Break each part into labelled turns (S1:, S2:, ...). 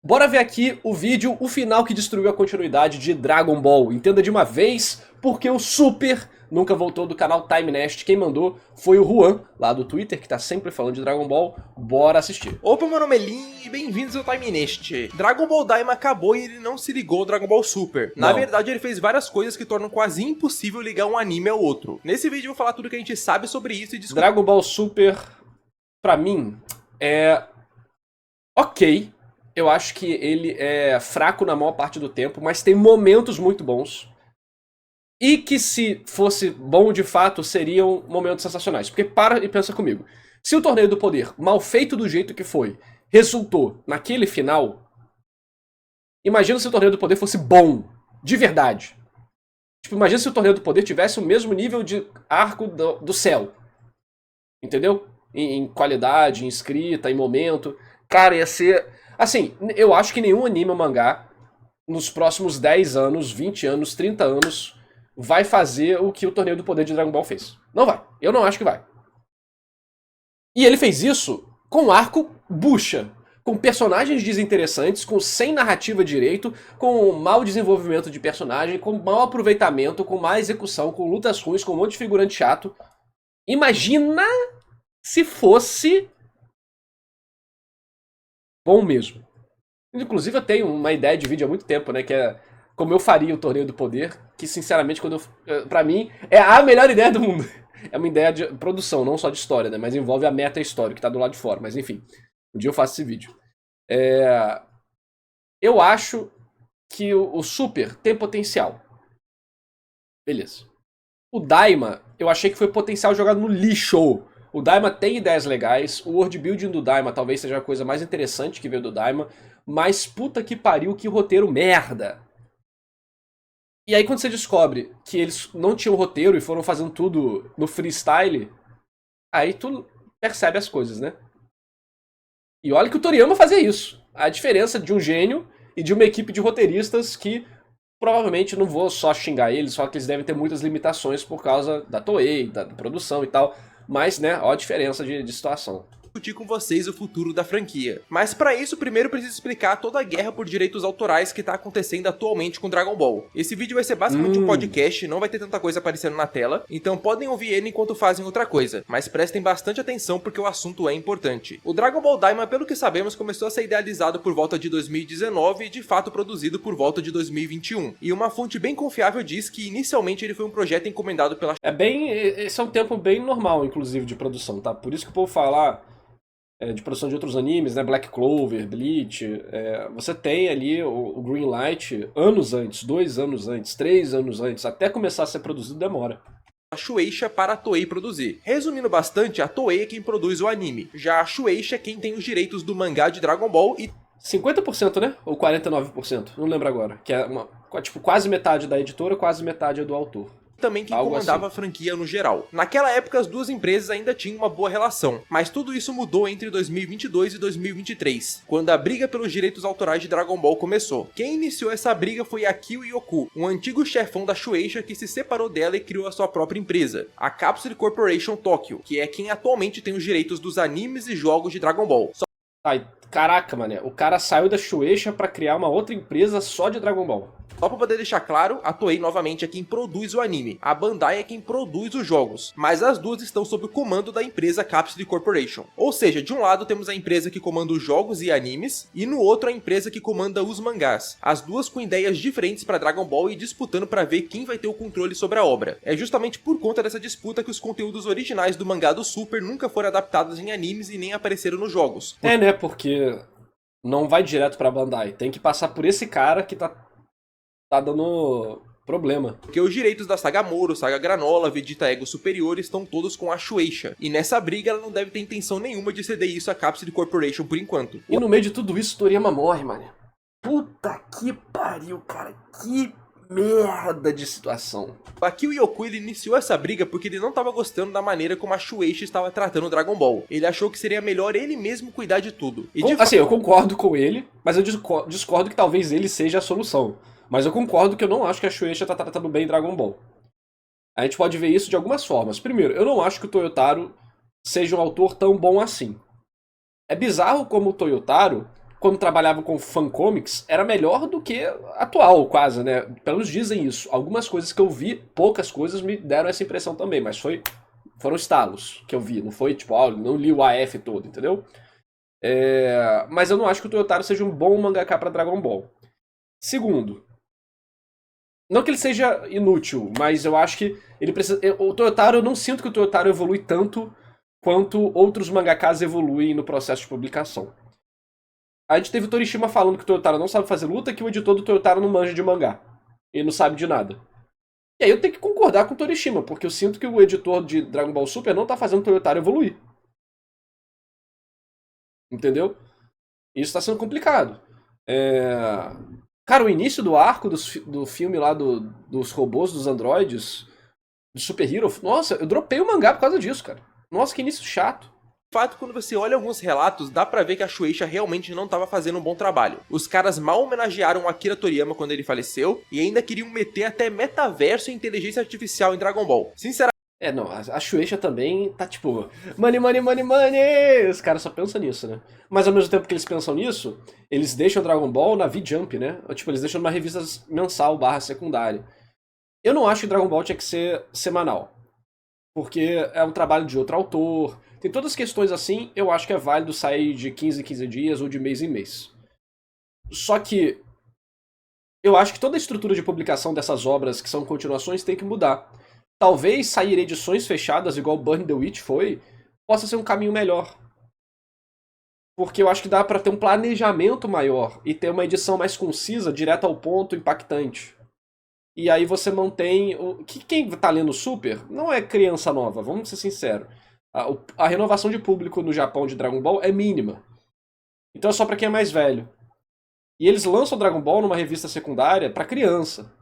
S1: Bora ver aqui o vídeo, o final que destruiu a continuidade de Dragon Ball. Entenda de uma vez, porque o Super nunca voltou do canal Time Nest. Quem mandou foi o Juan, lá do Twitter, que tá sempre falando de Dragon Ball. Bora assistir.
S2: Opa, meu nome é Lin e bem-vindos ao Time Nest. Dragon Ball Daima acabou e ele não se ligou ao Dragon Ball Super. Na verdade, ele fez várias coisas que tornam quase impossível ligar um anime ao outro. Nesse vídeo eu vou falar tudo que a gente sabe sobre isso e discutir.
S1: Dragon Ball Super, pra mim, é ok. Eu acho que ele é fraco na maior parte do tempo, mas tem momentos muito bons. E que se fosse bom de fato, seriam momentos sensacionais. Porque para e pensa comigo. Se o Torneio do Poder, mal feito do jeito que foi, resultou naquele final, imagina se o Torneio do Poder fosse bom, de verdade. Tipo, imagina se o Torneio do Poder tivesse o mesmo nível de arco do céu. Entendeu? Em qualidade, em escrita, em momento. Cara, ia ser... Assim, eu acho que nenhum anime ou mangá, nos próximos 10 anos, 20 anos, 30 anos, vai fazer o que o Torneio do Poder de Dragon Ball fez. Não vai. Eu não acho que vai. E ele fez isso com arco bucha. Com personagens desinteressantes, sem narrativa direito, com mau desenvolvimento de personagem, com mau aproveitamento, com má execução, com lutas ruins, com um monte de figurante chato. Imagina se fosse bom mesmo. Inclusive eu tenho uma ideia de vídeo há muito tempo, né, que é como eu faria o Torneio do Poder, que sinceramente, pra mim, é a melhor ideia do mundo. É uma ideia de produção, não só de história, né, mas envolve a meta-história, que tá do lado de fora, mas enfim. Um dia eu faço esse vídeo. Eu acho que o Super tem potencial. Beleza. O Daima, eu achei que foi potencial jogado no lixo. O Daima tem ideias legais, o world building do Daima talvez seja a coisa mais interessante que veio do Daima, mas puta que pariu, que roteiro merda. E aí quando você descobre que eles não tinham roteiro e foram fazendo tudo no freestyle, aí tu percebe as coisas, né? E olha que o Toriyama fazia isso. A diferença de um gênio e de uma equipe de roteiristas que provavelmente não vou só xingar eles, só que eles devem ter muitas limitações por causa da Toei, da produção e tal. Mas, né, ó a diferença de situação.
S2: Discutir com vocês o futuro da franquia. Mas pra isso, primeiro preciso explicar toda a guerra por direitos autorais que tá acontecendo atualmente com Dragon Ball. Esse vídeo vai ser basicamente um podcast, não vai ter tanta coisa aparecendo na tela, então podem ouvir ele enquanto fazem outra coisa, mas prestem bastante atenção porque o assunto é importante. O Dragon Ball Daima, pelo que sabemos, começou a ser idealizado por volta de 2019 e de fato produzido por volta de 2021. E uma fonte bem confiável diz que inicialmente ele foi um projeto encomendado pela...
S1: Esse é um tempo bem normal, inclusive, de produção, tá? Por isso que o povo fala... de produção de outros animes, né? Black Clover, Bleach. Você tem ali o Greenlight anos antes, 2 anos antes, 3 anos antes, até começar a ser produzido demora.
S2: A Shueisha para a Toei produzir. Resumindo bastante, a Toei é quem produz o anime, já a Shueisha é quem tem os direitos do mangá de Dragon Ball e
S1: 50%, né? Ou 49%, não lembro agora. Que é tipo, quase metade da editora, quase metade é do autor.
S2: também quem
S1: Algo
S2: comandava
S1: assim.
S2: a franquia no geral. Naquela época as duas empresas ainda tinham uma boa relação, mas tudo isso mudou entre 2022 e 2023, quando a briga pelos direitos autorais de Dragon Ball começou. Quem iniciou essa briga foi Akio Yoku, um antigo chefão da Shueisha que se separou dela e criou a sua própria empresa, a Capsule Corporation Tokyo, que é quem atualmente tem os direitos dos animes e jogos de Dragon Ball.
S1: Ai, caraca, mané, o cara saiu da Shueisha pra criar uma outra empresa só de Dragon Ball.
S2: Só pra poder deixar claro, a Toei novamente é quem produz o anime, a Bandai é quem produz os jogos, mas as duas estão sob o comando da empresa Capsule Corporation. Ou seja, de um lado temos a empresa que comanda os jogos e animes, e no outro a empresa que comanda os mangás. As duas com ideias diferentes para Dragon Ball e disputando para ver quem vai ter o controle sobre a obra. É justamente por conta dessa disputa que os conteúdos originais do mangá do Super nunca foram adaptados em animes e nem apareceram nos jogos.
S1: Né, porque não vai direto pra Bandai, tem que passar por esse cara que tá dando problema.
S2: Porque os direitos da Saga Moro, Saga Granola, Vegeta Ego Superior estão todos com a Shueisha. E nessa briga ela não deve ter intenção nenhuma de ceder isso à Capsule Corporation por enquanto.
S1: E no meio de tudo isso, Toriyama morre, mano. Puta que pariu, cara. Que merda de situação.
S2: Aqui o Yoku ele iniciou essa briga porque ele não estava gostando da maneira como a Shueisha estava tratando o Dragon Ball. Ele achou que seria melhor ele mesmo cuidar de tudo. E
S1: assim, eu concordo com ele, mas eu discordo que talvez ele seja a solução. Mas eu concordo que eu não acho que a Shueisha tá tratando bem Dragon Ball. A gente pode ver isso de algumas formas. Primeiro, eu não acho que o Toyotaro seja um autor tão bom assim. É bizarro como o Toyotaro quando trabalhava com fancomics, era melhor do que atual, quase, né? Pelo menos dizem isso. Algumas coisas que eu vi, poucas coisas me deram essa impressão também, mas foram estalos que eu vi, não foi tipo, não li o AF todo, entendeu? Mas eu não acho que o Toyotaro seja um bom mangaka pra Dragon Ball. Segundo, não que ele seja inútil, mas eu acho que ele precisa... O Toyotaro, eu não sinto que o Toyotaro evolui tanto quanto outros mangakas evoluem no processo de publicação. A gente teve o Torishima falando que o Toyotaro não sabe fazer luta, que o editor do Toyotaro não manja de mangá. Ele não sabe de nada. E aí eu tenho que concordar com o Torishima, porque eu sinto que o editor de Dragon Ball Super não tá fazendo o Toyotaro evoluir. Entendeu? Isso tá sendo complicado. Cara, o início do arco do filme lá dos robôs, dos androides, do Super Hero, nossa, eu dropei o mangá por causa disso, cara. Nossa, que início chato.
S2: De fato, quando você olha alguns relatos, dá pra ver que a Shueisha realmente não estava fazendo um bom trabalho. Os caras mal homenagearam o Akira Toriyama quando ele faleceu, e ainda queriam meter até metaverso e inteligência artificial em Dragon Ball. Sinceramente...
S1: Não, a Shueisha também tá tipo, money, money, money, money! Os caras só pensam nisso, né? Mas ao mesmo tempo que eles pensam nisso, eles deixam Dragon Ball na V-Jump, né? Tipo, eles deixam numa revista mensal / secundária. Eu não acho que Dragon Ball tinha que ser semanal. Porque é um trabalho de outro autor. Tem todas as questões assim, eu acho que é válido sair de 15 em 15 dias ou de mês em mês. Só que eu acho que toda a estrutura de publicação dessas obras que são continuações tem que mudar. Talvez sair edições fechadas, igual Burn the Witch foi, possa ser um caminho melhor. Porque eu acho que dá pra ter um planejamento maior e ter uma edição mais concisa, direta ao ponto, impactante. E aí você mantém... Quem tá lendo Super não é criança nova, vamos ser sinceros. A renovação de público no Japão de Dragon Ball é mínima. Então é só pra quem é mais velho. E eles lançam Dragon Ball numa revista secundária pra criança.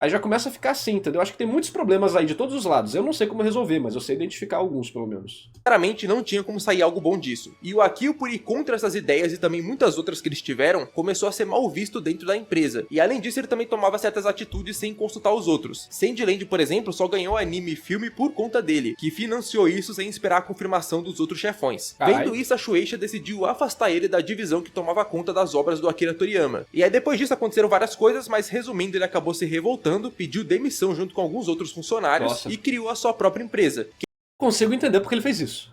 S1: Aí já começa a ficar assim, entendeu? Acho que tem muitos problemas aí de todos os lados. Eu não sei como resolver, mas eu sei identificar alguns, pelo menos.
S2: Claramente não tinha como sair algo bom disso. E o Akio, por ir contra essas ideias e também muitas outras que eles tiveram, começou a ser mal visto dentro da empresa. E além disso, ele também tomava certas atitudes sem consultar os outros. Sandland, por exemplo, só ganhou anime e filme por conta dele, que financiou isso sem esperar a confirmação dos outros chefões. Vendo isso, a Shueisha decidiu afastar ele da divisão que tomava conta das obras do Akira Toriyama. E aí depois disso aconteceram várias coisas, mas resumindo, ele acabou se revoltando, pediu demissão junto com alguns outros funcionários e criou a sua própria empresa.
S1: Consigo entender porque ele fez isso.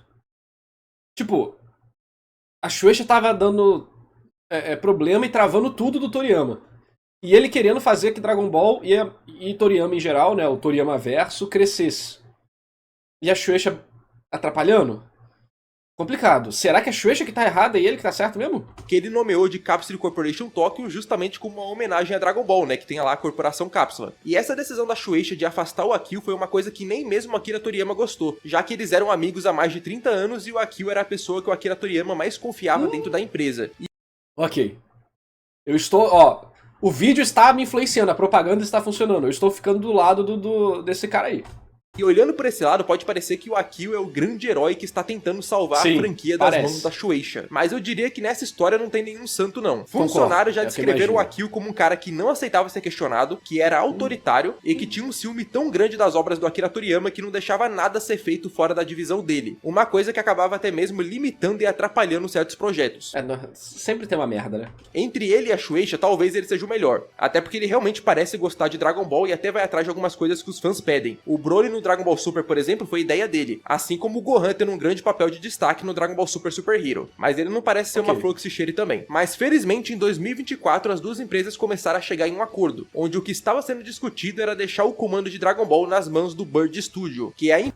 S1: Tipo, a Shueisha tava dando problema e travando tudo do Toriyama. E ele querendo fazer que Dragon Ball e Toriyama em geral, né, o Toriyama verso, crescesse. E a Shueisha atrapalhando? Complicado. Será que a Shueisha que tá errada e ele que tá certo mesmo?
S2: Que ele nomeou de Capsule Corporation Tokyo justamente como uma homenagem a Dragon Ball, né, que tem lá a Corporação Cápsula. E essa decisão da Shueisha de afastar o Akio foi uma coisa que nem mesmo o Akira Toriyama gostou, já que eles eram amigos há mais de 30 anos e o Akio era a pessoa que o Akira Toriyama mais confiava dentro da empresa.
S1: Ok. Eu estou, o vídeo está me influenciando, a propaganda está funcionando, eu estou ficando do lado desse cara aí.
S2: E olhando por esse lado, pode parecer que o Akio é o grande herói que está tentando salvar a franquia das mãos da Shueisha. Mas eu diria que nessa história não tem nenhum santo, não. Funcionários já descreveram o Akio como um cara que não aceitava ser questionado, que era autoritário e que tinha um ciúme tão grande das obras do Akira Toriyama que não deixava nada ser feito fora da divisão dele. Uma coisa que acabava até mesmo limitando e atrapalhando certos projetos.
S1: Sempre tem uma merda, né?
S2: Entre ele e a Shueisha, talvez ele seja o melhor. Até porque ele realmente parece gostar de Dragon Ball e até vai atrás de algumas coisas que os fãs pedem. O Broly no Dragon Ball Super, por exemplo, foi ideia dele, assim como o Gohan tendo um grande papel de destaque no Dragon Ball Super Super Hero. Mas ele não parece ser uma flor que se cheire também. Mas felizmente em 2024 as duas empresas começaram a chegar em um acordo, onde o que estava sendo discutido era deixar o comando de Dragon Ball nas mãos do Bird Studio, que é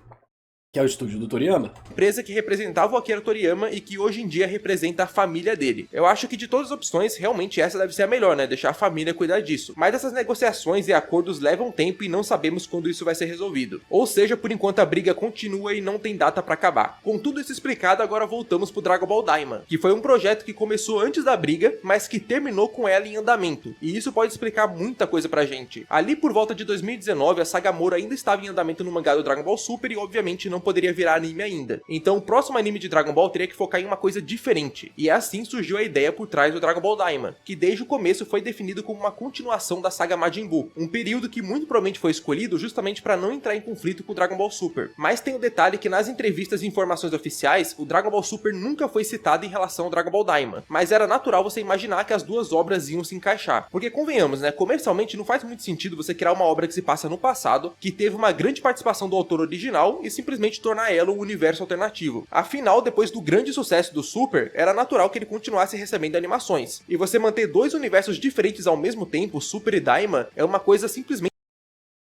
S1: o estúdio do Toriyama.
S2: Empresa que representava o Akira Toriyama e que hoje em dia representa a família dele. Eu acho que de todas as opções, realmente essa deve ser a melhor, né? Deixar a família cuidar disso. Mas essas negociações e acordos levam tempo e não sabemos quando isso vai ser resolvido. Ou seja, por enquanto a briga continua e não tem data pra acabar. Com tudo isso explicado, agora voltamos pro Dragon Ball Daima, que foi um projeto que começou antes da briga, mas que terminou com ela em andamento. E isso pode explicar muita coisa pra gente. Ali por volta de 2019, a saga Moro ainda estava em andamento no mangá do Dragon Ball Super e obviamente não não poderia virar anime ainda. Então o próximo anime de Dragon Ball teria que focar em uma coisa diferente. E assim surgiu a ideia por trás do Dragon Ball Daima, que desde o começo foi definido como uma continuação da saga Majin Buu, um período que muito provavelmente foi escolhido justamente para não entrar em conflito com o Dragon Ball Super. Mas tem o detalhe que nas entrevistas e informações oficiais, o Dragon Ball Super nunca foi citado em relação ao Dragon Ball Daima, mas era natural você imaginar que as duas obras iam se encaixar. Porque convenhamos, né, comercialmente não faz muito sentido você criar uma obra que se passa no passado, que teve uma grande participação do autor original e simplesmente tornar ela um universo alternativo. Afinal, depois do grande sucesso do Super, era natural que ele continuasse recebendo animações. E você manter dois universos diferentes ao mesmo tempo, Super e Daima, é uma coisa simplesmente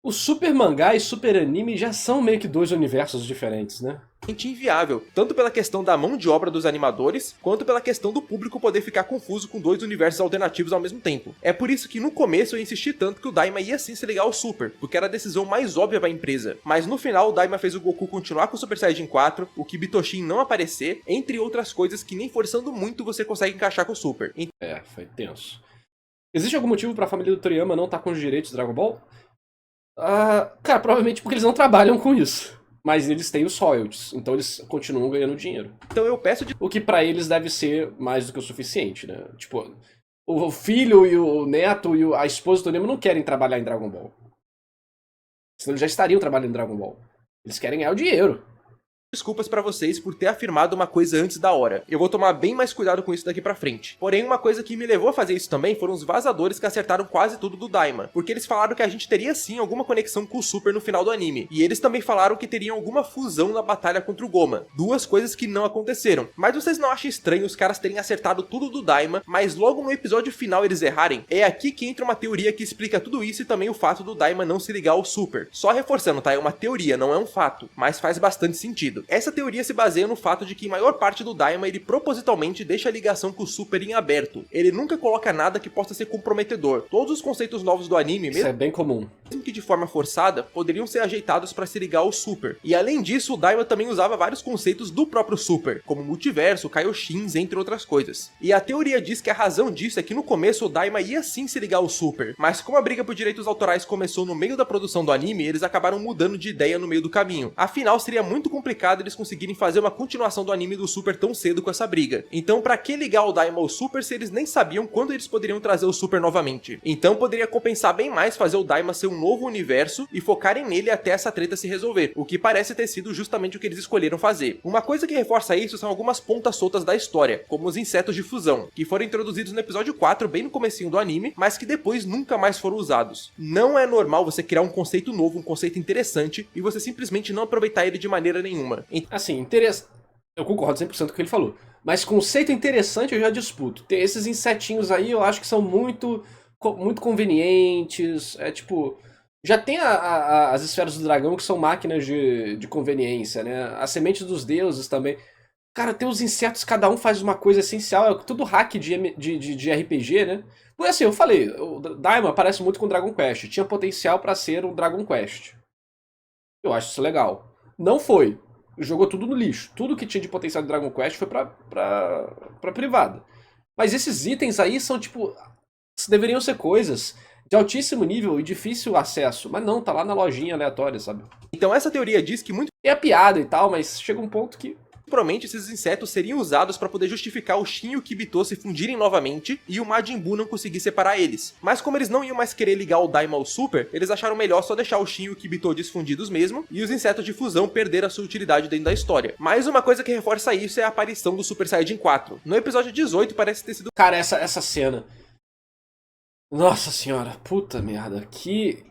S1: O Super Mangá e Super Anime já são meio que dois universos diferentes, né?
S2: inviável, tanto pela questão da mão de obra dos animadores, quanto pela questão do público poder ficar confuso com dois universos alternativos ao mesmo tempo. É por isso que no começo eu insisti tanto que o Daima ia sim se ligar ao Super, porque era a decisão mais óbvia para a empresa. Mas no final o Daima fez o Goku continuar com o Super Saiyajin 4, o Kibitoshin não aparecer, entre outras coisas que nem forçando muito você consegue encaixar com o Super.
S1: Foi tenso. Existe algum motivo pra família do Toriyama não estar com os direitos de Dragon Ball? Cara, provavelmente porque eles não trabalham com isso. Mas eles têm os royalties, então eles continuam ganhando dinheiro.
S2: Então eu peço de...
S1: O que pra eles deve ser mais do que o suficiente, né? Tipo, o filho e o neto e a esposa do Toriyama não querem trabalhar em Dragon Ball. Senão eles já estariam trabalhando em Dragon Ball. Eles querem ganhar o dinheiro.
S2: Desculpas pra vocês por ter afirmado uma coisa antes da hora. Eu vou tomar bem mais cuidado com isso daqui pra frente. Porém, uma coisa que me levou a fazer isso também foram os vazadores que acertaram quase tudo do Daima, porque eles falaram que a gente teria sim alguma conexão com o Super no final do anime. E eles também falaram que teriam alguma fusão na batalha contra o Goma. Duas coisas que não aconteceram. Mas vocês não acham estranho os caras terem acertado tudo do Daima, mas logo no episódio final eles errarem? É aqui que entra uma teoria que explica tudo isso e também o fato do Daima não se ligar ao Super. Só reforçando, tá? É uma teoria, não é um fato, mas faz bastante sentido. Essa teoria se baseia no fato de que em maior parte do Daima ele propositalmente deixa a ligação com o Super em aberto. Ele nunca coloca nada que possa ser comprometedor. Todos os conceitos novos do anime,
S1: Isso é bem comum.
S2: mesmo que de forma forçada, poderiam ser ajeitados para se ligar ao Super. E além disso, o Daima também usava vários conceitos do próprio Super, como multiverso, Kaioshins, entre outras coisas. E a teoria diz que a razão disso é que no começo o Daima ia sim se ligar ao Super, mas como a briga por direitos autorais começou no meio da produção do anime, eles acabaram mudando de ideia no meio do caminho. Afinal, seria muito complicado eles conseguirem fazer uma continuação do anime do Super tão cedo com essa briga. Então, pra que ligar o Daima ao Super se eles nem sabiam quando eles poderiam trazer o Super novamente? Então, poderia compensar bem mais fazer o Daima ser um novo universo e focarem nele até essa treta se resolver, o que parece ter sido justamente o que eles escolheram fazer. Uma coisa que reforça isso são algumas pontas soltas da história, como os insetos de fusão, que foram introduzidos no episódio 4, bem no comecinho do anime, mas que depois nunca mais foram usados. Não é normal você criar um conceito novo, um conceito interessante, e você simplesmente não aproveitar ele de maneira nenhuma.
S1: Assim, eu concordo 100% com o que ele falou. Mas conceito interessante eu já disputo. Ter esses insetinhos aí eu acho que são muito convenientes. É tipo... Já tem as esferas do dragão que são máquinas de conveniência, né? As sementes dos deuses também. Cara, tem os insetos, cada um faz uma coisa essencial. É tudo hack de RPG, né? Porque assim, eu falei, o Daima parece muito com o Dragon Quest. Tinha potencial pra ser um Dragon Quest. Eu acho isso legal. Não foi. Jogou tudo no lixo. Tudo que tinha de potencial de Dragon Quest foi pra privada. Mas esses itens aí são tipo... deveriam ser coisas de altíssimo nível e difícil acesso. Mas não, tá lá na lojinha aleatória, sabe?
S2: Então essa teoria diz que muito
S1: É a piada e tal, mas chega um ponto que...
S2: provavelmente esses insetos seriam usados para poder justificar o Shin e o Kibito se fundirem novamente e o Majin Buu não conseguir separar eles. Mas como eles não iam mais querer ligar o Daima ao Super, eles acharam melhor só deixar o Shin e o Kibito desfundidos mesmo e os insetos de fusão perder a sua utilidade dentro da história. Mas uma coisa que reforça isso é a aparição do Super Saiyajin 4. No episódio 18 parece ter sido...
S1: Cara, essa cena... Nossa senhora, puta merda, que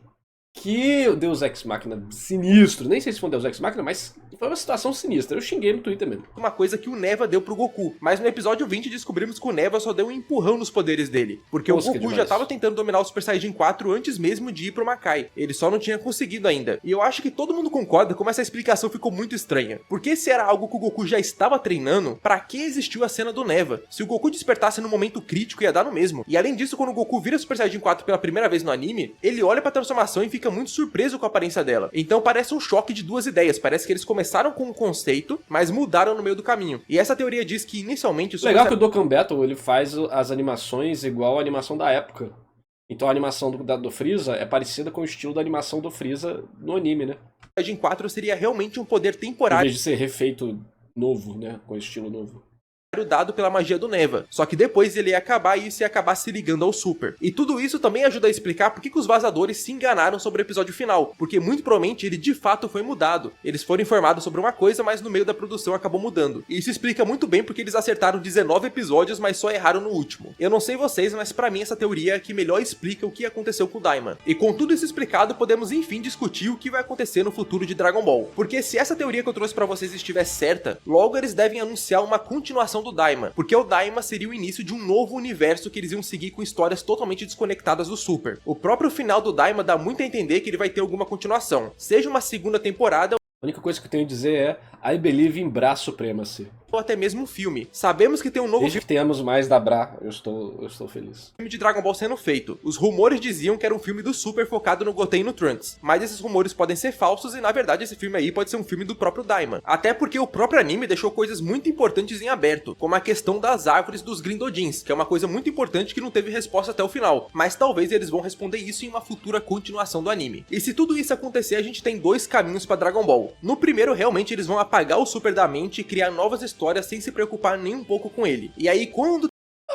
S1: Deus Ex Machina sinistro. Nem sei se foi um Deus Ex Machina, mas foi uma situação sinistra. Eu xinguei no Twitter mesmo.
S2: uma coisa que o Neva deu pro Goku. Mas no episódio 20 descobrimos que o Neva só deu um empurrão nos poderes dele. Porque
S1: Nossa,
S2: o Goku já tava tentando dominar o Super Saiyajin 4 antes mesmo de ir pro Makai. Ele só não tinha conseguido ainda. E eu acho que todo mundo concorda como essa explicação ficou muito estranha. Porque se era algo que o Goku já estava treinando, pra que existiu a cena do Neva? Se o Goku despertasse no momento crítico, ia dar no mesmo. E além disso, quando o Goku vira Super Saiyajin 4 pela primeira vez no anime, ele olha pra transformação e fica muito surpreso com a aparência dela. Então parece um choque de duas ideias. Parece que eles começaram com um conceito, mas mudaram no meio do caminho. E essa teoria diz que inicialmente...
S1: Legal que o Dokkan Battle ele faz as animações igual a animação da época. Então a animação do Freeza é parecida com o estilo da animação do Freeza no anime, né?
S2: Saiyajin 4 seria realmente um poder
S1: Em
S2: temporário
S1: vez de ser refeito novo, né? Com estilo novo.
S2: dado pela magia do Neva. Só que depois ele ia acabar e isso ia acabar se ligando ao Super. E tudo isso também ajuda a explicar por que os vazadores se enganaram sobre o episódio final, porque muito provavelmente ele de fato foi mudado. Eles foram informados sobre uma coisa, mas no meio da produção acabou mudando. E isso explica muito bem porque eles acertaram 19 episódios, mas só erraram no último. Eu não sei vocês, mas pra mim essa teoria é a que melhor explica o que aconteceu com o Daima. E com tudo isso explicado, podemos enfim discutir o que vai acontecer no futuro de Dragon Ball. Porque se essa teoria que eu trouxe pra vocês estiver certa, logo eles devem anunciar uma continuação do Daima, porque o Daima seria o início de um novo universo que eles iam seguir com histórias totalmente desconectadas do Super. O próprio final do Daima dá muito a entender que ele vai ter alguma continuação, seja uma segunda temporada
S1: A única coisa que eu tenho a dizer é I believe in Bra Supremacy.
S2: ou até mesmo um filme. Sabemos que tem um novo
S1: Desde que tenhamos mais da Bra, eu estou feliz.
S2: filme de Dragon Ball sendo feito. Os rumores diziam que era um filme do Super focado no Goten e no Trunks, mas esses rumores podem ser falsos e na verdade esse filme aí pode ser um filme do próprio Daima. Até porque o próprio anime deixou coisas muito importantes em aberto, como a questão das árvores dos Grindodins, que é uma coisa muito importante que não teve resposta até o final, mas talvez eles vão responder isso em uma futura continuação do anime. E se tudo isso acontecer, a gente tem dois caminhos pra Dragon Ball. No primeiro, realmente eles vão apagar o Super da mente e criar novas histórias sem se preocupar nem um pouco com ele. E aí quando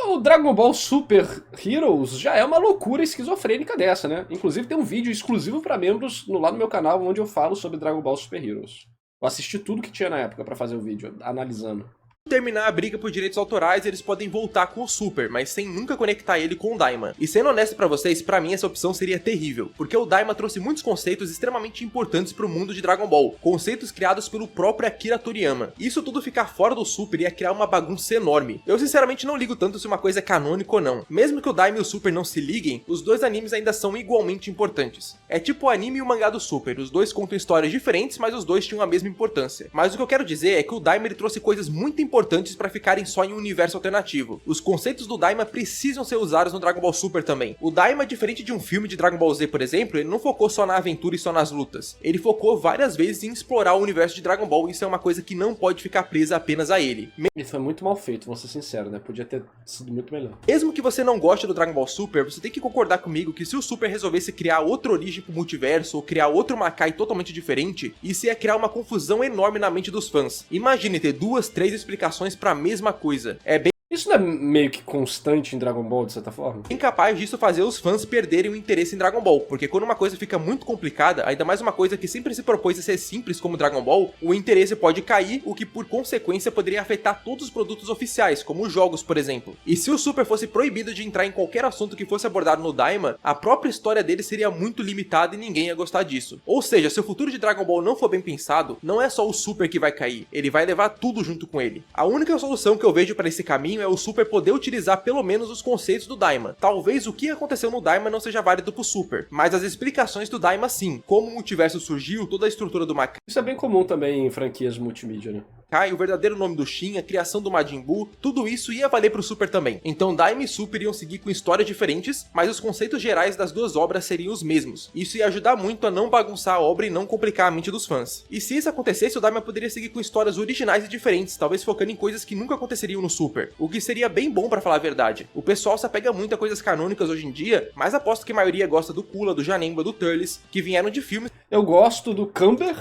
S1: O Dragon Ball Super Heroes já é uma loucura esquizofrênica dessa, né? Inclusive tem um vídeo exclusivo pra membros lá no meu canal onde eu falo sobre Dragon Ball Super Heroes. Eu assisti tudo que tinha na época pra fazer o vídeo, analisando.
S2: terminar a briga por direitos autorais, eles podem voltar com o Super, mas sem nunca conectar ele com o Daima. E sendo honesto pra vocês, pra mim essa opção seria terrível, porque o Daima trouxe muitos conceitos extremamente importantes pro mundo de Dragon Ball, conceitos criados pelo próprio Akira Toriyama. Isso tudo ficar fora do Super ia criar uma bagunça enorme. Eu sinceramente não ligo tanto se uma coisa é canônica ou não. Mesmo que o Daima e o Super não se liguem, os dois animes ainda são igualmente importantes. É tipo o anime e o mangá do Super, os dois contam histórias diferentes, mas os dois tinham a mesma importância. Mas o que eu quero dizer é que o Daima ele trouxe coisas muito importantes para ficarem só em um universo alternativo. Os conceitos do Daima precisam ser usados no Dragon Ball Super também. O Daima, diferente de um filme de Dragon Ball Z, por exemplo, ele não focou só na aventura e só nas lutas. Ele focou várias vezes em explorar o universo de Dragon Ball, e isso é uma coisa que não pode ficar presa apenas a ele.
S1: Isso foi muito mal feito, vou ser sincero, né? Podia ter sido muito melhor.
S2: Mesmo que você não goste do Dragon Ball Super, você tem que concordar comigo que se o Super resolvesse criar outra origem pro multiverso, ou criar outro Makai totalmente diferente, isso ia criar uma confusão enorme na mente dos fãs. Imagine ter 2, 3 explicações pra mesma coisa. É bem
S1: Isso não é meio que constante em Dragon Ball, de certa forma?
S2: incapaz disso fazer os fãs perderem o interesse em Dragon Ball, porque quando uma coisa fica muito complicada, ainda mais uma coisa que sempre se propôs a ser simples como Dragon Ball, o interesse pode cair, o que por consequência poderia afetar todos os produtos oficiais, como os jogos, por exemplo. E se o Super fosse proibido de entrar em qualquer assunto que fosse abordado no Daima, a própria história dele seria muito limitada e ninguém ia gostar disso. Ou seja, se o futuro de Dragon Ball não for bem pensado, não é só o Super que vai cair, ele vai levar tudo junto com ele. A única solução que eu vejo para esse caminho é o Super poder utilizar pelo menos os conceitos do Daima. Talvez o que aconteceu no Daima não seja válido pro Super, mas as explicações do Daima sim, como o multiverso surgiu, toda a estrutura do Makai,
S1: Isso é bem comum também em franquias multimídia, né?
S2: o verdadeiro nome do Shin, a criação do Majin Buu, tudo isso ia valer pro Super também. Então Daima e Super iam seguir com histórias diferentes, mas os conceitos gerais das duas obras seriam os mesmos. Isso ia ajudar muito a não bagunçar a obra e não complicar a mente dos fãs. E se isso acontecesse, o Daima poderia seguir com histórias originais e diferentes, talvez focando em coisas que nunca aconteceriam no Super, o que seria bem bom pra falar a verdade. O pessoal se apega muito a coisas canônicas hoje em dia, mas aposto que a maioria gosta do Cooler, do Janemba, do Turles, que vieram de filmes.
S1: Eu gosto do Camber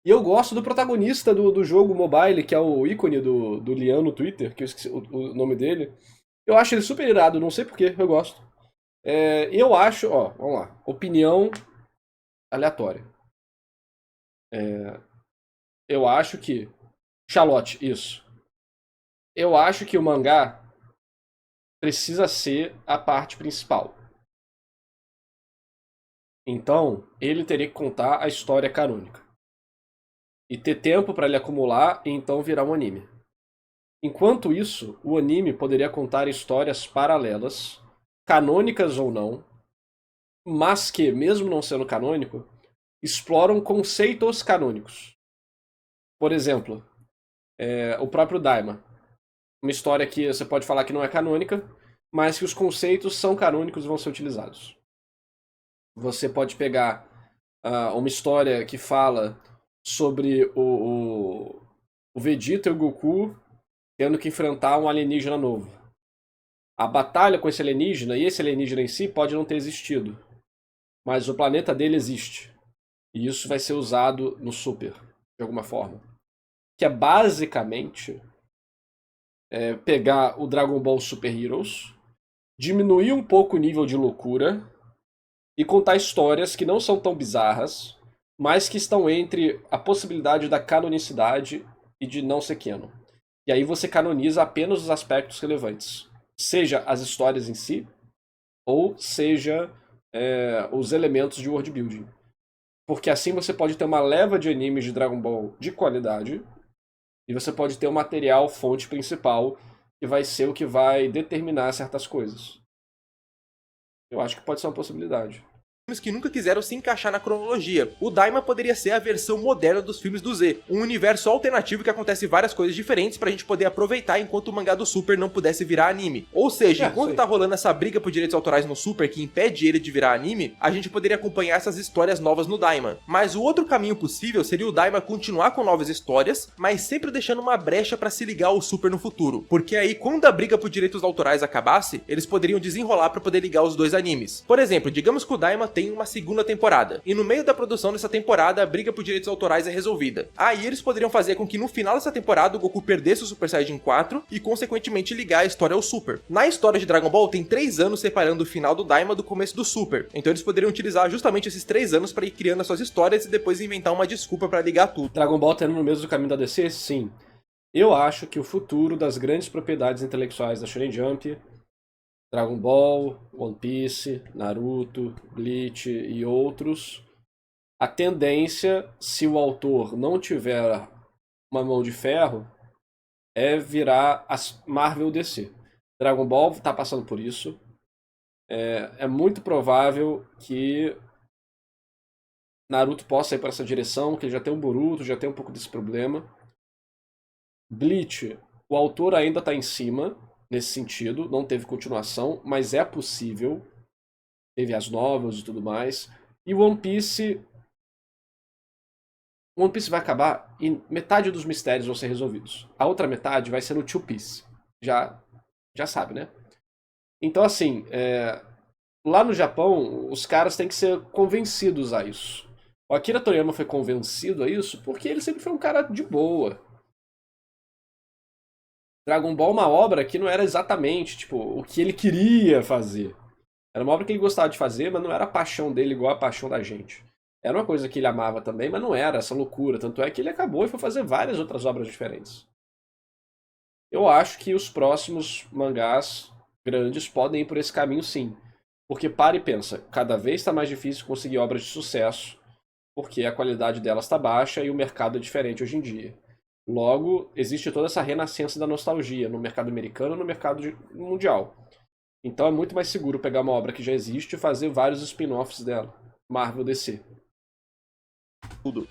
S1: e eu gosto do protagonista do jogo mobile, que é o ícone do Lian no Twitter, que eu esqueci o nome dele. Eu acho ele super irado, não sei porquê, eu gosto. Eu acho, ó, vamos lá, opinião aleatória. Eu acho que... Charlotte, isso. Eu acho que o mangá precisa ser a parte principal. Então, ele teria que contar a história canônica. E ter tempo para ele acumular e então virar um anime. Enquanto isso, o anime poderia contar histórias paralelas, canônicas ou não, mas que, mesmo não sendo canônico, exploram conceitos canônicos. Por exemplo, o próprio Daima. Uma história que você pode falar que não é canônica, mas que os conceitos são canônicos e vão ser utilizados. Você pode pegar uma história que fala sobre o Vegeta e o Goku tendo que enfrentar um alienígena novo. A batalha com esse alienígena, e esse alienígena em si pode não ter existido, mas o planeta dele existe. E isso vai ser usado no Super, de alguma forma. Que é basicamente pegar o Dragon Ball Super Heroes, diminuir um pouco o nível de loucura e contar histórias que não são tão bizarras, mas que estão entre a possibilidade da canonicidade e de não ser canon. E aí você canoniza apenas os aspectos relevantes, seja as histórias em si, ou seja os elementos de world building. Porque assim você pode ter uma leva de animes de Dragon Ball de qualidade, e você pode ter o material fonte principal, que vai ser o que vai determinar certas coisas. Eu acho que pode ser uma possibilidade.
S2: Filmes que nunca quiseram se encaixar na cronologia. O Daima poderia ser a versão moderna dos filmes do Z, um universo alternativo que acontece várias coisas diferentes pra gente poder aproveitar enquanto o mangá do Super não pudesse virar anime. Ou seja, enquanto tá rolando essa briga por direitos autorais no Super que impede ele de virar anime, a gente poderia acompanhar essas histórias novas no Daima. Mas o outro caminho possível seria o Daima continuar com novas histórias, mas sempre deixando uma brecha pra se ligar ao Super no futuro. Porque aí, quando a briga por direitos autorais acabasse, eles poderiam desenrolar pra poder ligar os dois animes. Por exemplo, digamos que o Daima tem uma segunda temporada, e no meio da produção dessa temporada a briga por direitos autorais é resolvida. Aí eles poderiam fazer com que no final dessa temporada o Goku perdesse o Super Saiyajin 4 e consequentemente ligar a história ao Super. Na história de Dragon Ball tem 3 anos separando o final do Daima do começo do Super, então eles poderiam utilizar justamente esses 3 anos para ir criando as suas histórias e depois inventar uma desculpa para ligar tudo.
S1: Dragon Ball tá indo no mesmo caminho da DC? Sim. Eu acho que o futuro das grandes propriedades intelectuais da Shonen Jump, Dragon Ball, One Piece, Naruto, Bleach e outros, a tendência, se o autor não tiver uma mão de ferro, é virar as Marvel DC. Dragon Ball está passando por isso. É muito provável que Naruto possa ir para essa direção, que ele já tem um Boruto, já tem um pouco desse problema. Bleach, o autor ainda está em cima, nesse sentido, não teve continuação, mas é possível. Teve as novels e tudo mais. E One Piece vai acabar e metade dos mistérios vão ser resolvidos. A outra metade vai ser no Two Piece. Já sabe, né? Então, assim, lá no Japão, os caras têm que ser convencidos a isso. O Akira Toriyama foi convencido a isso porque ele sempre foi um cara de boa. Dragon Ball é uma obra que não era exatamente tipo, o que ele queria fazer. Era uma obra que ele gostava de fazer, mas não era a paixão dele igual a paixão da gente. Era uma coisa que ele amava também, mas não era essa loucura. Tanto é que ele acabou e foi fazer várias outras obras diferentes. Eu acho que os próximos mangás grandes podem ir por esse caminho sim. Porque para e pensa, cada vez está mais difícil conseguir obras de sucesso, porque a qualidade delas está baixa e o mercado é diferente hoje em dia. Logo, existe toda essa renascença da nostalgia no mercado americano e no mercado mundial. Então é muito mais seguro pegar uma obra que já existe e fazer vários spin-offs dela. Marvel DC.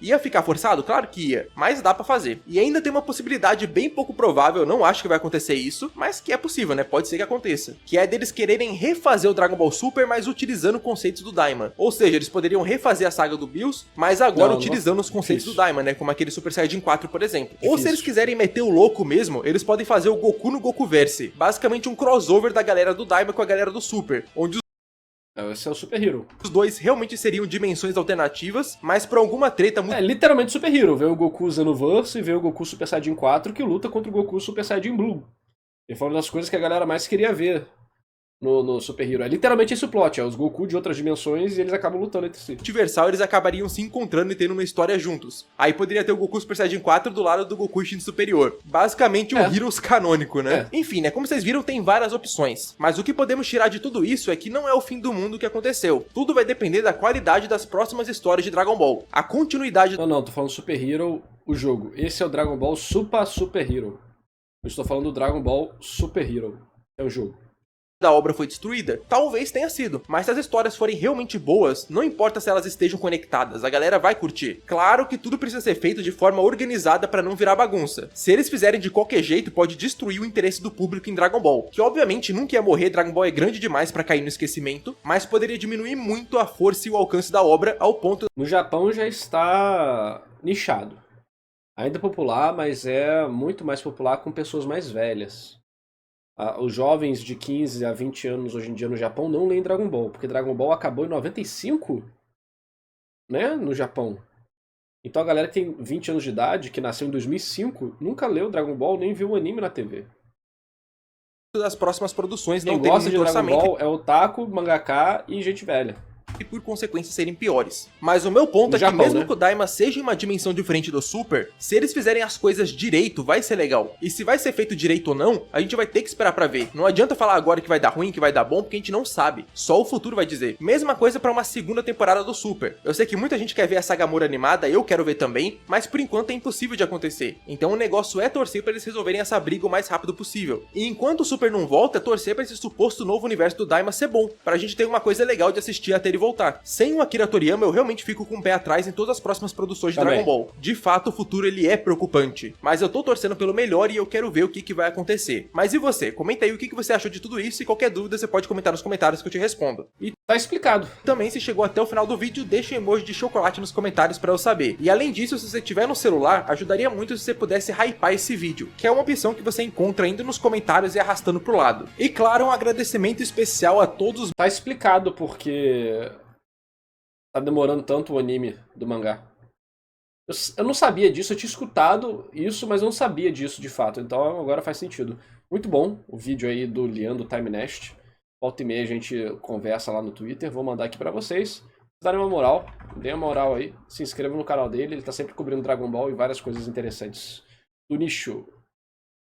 S2: Ia ficar forçado? Claro que ia, mas dá pra fazer. E ainda tem uma possibilidade bem pouco provável, não acho que vai acontecer isso, mas que é possível, né? Pode ser que aconteça. Que é deles quererem refazer o Dragon Ball Super, mas utilizando conceitos do Daima. Ou seja, eles poderiam refazer a saga do Bills, mas agora utilizando os conceitos do Daima, né? Como aquele Super Saiyajin 4, por exemplo. Ou se eles quiserem meter o louco mesmo, eles podem fazer o Goku no Gokuverse. Basicamente um crossover da galera do Daima com a galera do Super, onde
S1: esse é o Super Hero.
S2: os dois realmente seriam dimensões alternativas, mas por alguma treta muito...
S1: É literalmente Super Hero. Vê o Goku Xenoverse e vê o Goku Super Saiyajin 4 que luta contra o Goku Super Saiyajin Blue. E foi uma das coisas que a galera mais queria ver no Super Hero. É literalmente esse o plot, é os Goku de outras dimensões e eles acabam lutando entre si.
S2: Universal, eles acabariam se encontrando e tendo uma história juntos. Aí poderia ter o Goku Super Saiyajin 4 do lado do Goku Instinto Superior. Basicamente um Heroes canônico, né? Enfim, né? Como vocês viram, tem várias opções. Mas o que podemos tirar de tudo isso é que não é o fim do mundo que aconteceu. Tudo vai depender da qualidade das próximas histórias de Dragon Ball. A continuidade...
S1: Não, tô falando Super Hero, o jogo. Esse é o Dragon Ball Super Hero. Eu estou falando do Dragon Ball Super Hero. É o jogo.
S2: Da obra foi destruída? Talvez tenha sido, mas se as histórias forem realmente boas, não importa se elas estejam conectadas, a galera vai curtir. Claro que tudo precisa ser feito de forma organizada pra não virar bagunça. Se eles fizerem de qualquer jeito, pode destruir o interesse do público em Dragon Ball, que obviamente nunca ia morrer, Dragon Ball é grande demais pra cair no esquecimento, mas poderia diminuir muito a força e o alcance da obra ao ponto...
S1: No Japão já está nichado. Ainda popular, mas é muito mais popular com pessoas mais velhas. Os jovens de 15 a 20 anos hoje em dia no Japão não leem Dragon Ball, porque Dragon Ball acabou em 95? né, no Japão. Então a galera que tem 20 anos de idade, que nasceu em 2005, nunca leu Dragon Ball nem viu o anime na TV.
S2: Das próximas produções
S1: Quem
S2: não terem
S1: gosta de
S2: muito
S1: Dragon
S2: orçamento
S1: Ball é otaku, mangaka e gente velha.
S2: e por consequência serem piores. Mas o meu ponto é que
S1: Japão,
S2: mesmo
S1: né?
S2: que o Daima seja em uma dimensão diferente do Super, se eles fizerem as coisas direito, vai ser legal. E se vai ser feito direito ou não, a gente vai ter que esperar pra ver. Não adianta falar agora que vai dar ruim, que vai dar bom, porque a gente não sabe. Só o futuro vai dizer. Mesma coisa pra uma segunda temporada do Super. Eu sei que muita gente quer ver a Sagamura animada, eu quero ver também, mas por enquanto é impossível de acontecer. Então o negócio é torcer pra eles resolverem essa briga o mais rápido possível. E enquanto o Super não volta, é torcer pra esse suposto novo universo do Daima ser bom, pra gente ter uma coisa legal de assistir até ele voltar. Sem o Akira Toriyama, eu realmente fico com o pé atrás em todas as próximas produções de
S1: Também.
S2: Dragon Ball. De fato, o futuro ele é preocupante. Mas eu tô torcendo pelo melhor e eu quero ver o que vai acontecer. Mas e você? Comenta aí o que você achou de tudo isso e qualquer dúvida você pode comentar nos comentários que eu te respondo.
S1: E tá explicado.
S2: Também, se chegou até o final do vídeo, deixa um emoji de chocolate nos comentários pra eu saber. E além disso, se você tiver no celular, ajudaria muito se você pudesse hypar esse vídeo, que é uma opção que você encontra indo nos comentários e arrastando pro lado. E claro, um agradecimento especial a todos.
S1: Tá explicado porque tá demorando tanto o anime do mangá. Eu não sabia disso, eu tinha escutado isso, mas eu não sabia disso de fato. Então agora faz sentido. Muito bom o vídeo aí do Lian do Time Nest. Volta e meia a gente conversa lá no Twitter. Vou mandar aqui pra vocês. Darem uma moral, deem uma moral aí. Se inscrevam no canal dele, ele tá sempre cobrindo Dragon Ball e várias coisas interessantes do nicho.